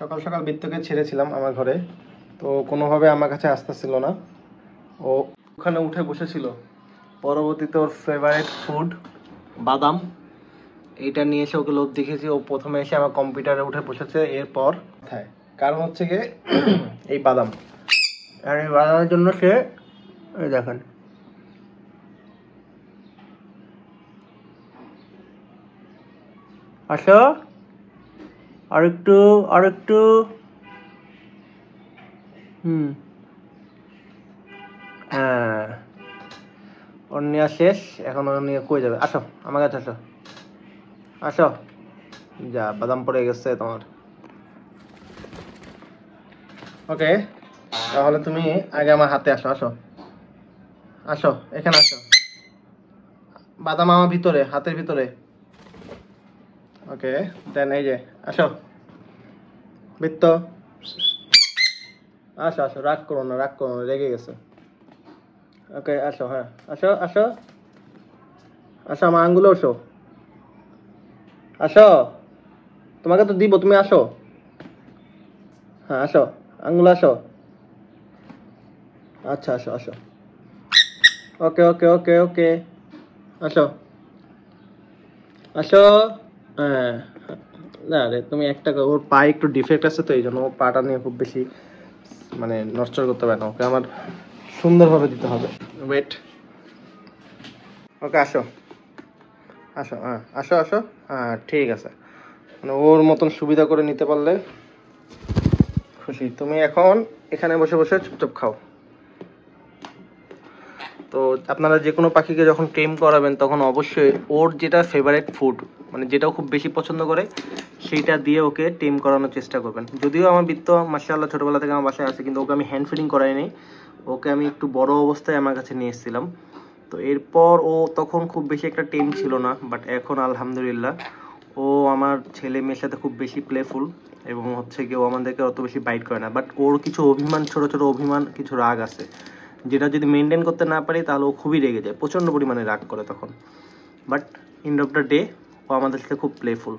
সকাল সকাল বিত্তকে ছেড়েছিলাম আমার ঘরে, তো কোনোভাবে আমার কাছে আসতেছিল না। ও ওখানে উঠে বসেছিল। পরবর্তীতে ওর ফেভারিট ফুড বাদাম, এইটা নিয়ে এসে ওকে লোভ দেখেছি। ও প্রথমে এসে আমার কম্পিউটারে উঠে বসেছে, এরপর কোথায় কারণ হচ্ছে গিয়ে এই বাদাম, আর এই বাদামের জন্য সে এই দেখেন আসো আরেকটু আরেকটু হ্যাঁ, ওর নেওয়া শেষ। এখন ওর নিয়ে কই যাবে? আসো আমার কাছে আসো, আসো। যা বাদাম পড়ে গেছে তোমার। ওকে, তাহলে তুমি আগে আমার হাতে আসো, আসো আসো, এখানে আসো। বাদাম আমার ভিতরে, হাতের ভিতরে। ওকে, দেন এই যে আসো বৃত্ত, আসো আসো, রাগ করো না, রাগ করো না, রেগে গেছে। ওকে আসো, হ্যাঁ আসো আসো আসো, আমার আঙ্গুলে আসো, আসো। তোমাকে তো দিব, তুমি আসো। হ্যাঁ আসো, আঙ্গুল আসো। আচ্ছা আসো আসো। ওকে ওকে ওকে ওকে, আসো আসো। হ্যাঁ, না রে, তুমি একটা ওর পায়ে একটু ডিফেক্ট আছে, তো এই জন্য ও পাটা নিয়ে খুব বেশি মানে নষ্ট করতে পারে না। ওকে আমার সুন্দরভাবে দিতে হবে। ওয়েট, ওকে আসো আসো, হ্যাঁ আসো আসো। হ্যাঁ ঠিক আছে, মানে ওর মতন সুবিধা করে নিতে পারলে খুশি। তুমি এখন এখানে বসে বসে চুপচাপ খাও। তো আপনারা যে কোনো পাখিকে যখন টেম করাবেন তখন অবশ্যই ওর যেটা ফেভারিট ফুড, মানে যেটাও খুব বেশি পছন্দ করে সেইটা দিয়ে ওকে টেম করানোর চেষ্টা করবেন। যদিও আমার বৃত্ত মাশাআল্লাহ ছোটোবেলা থেকে আমার বাসায় আছে, কিন্তু ওকে আমি হ্যান্ড ফিডিং করাইনি। ওকে আমি একটু বড় অবস্থায় আমার কাছে নিয়ে এসেছিলাম। তো এরপর ও তখন খুব বেশি একটা টেম ছিল না, বাট এখন আলহামদুলিল্লাহ ও আমার ছেলে মেয়ের সাথে খুব বেশি প্লেফুল, এবং হচ্ছে কি ও আমাদেরকে অত বেশি বাইট করে না। বাট ওর কিছু অভিমান, ছোট ছোট অভিমান, কিছু রাগ আছে, যেটা যদি মেনটেন করতে না পারি তাহলে ও খুবই রেগে যায়, প্রচণ্ড পরিমাণে রাগ করে তখন। But end of the day ও আমাদের সাথে খুব প্লেফুল।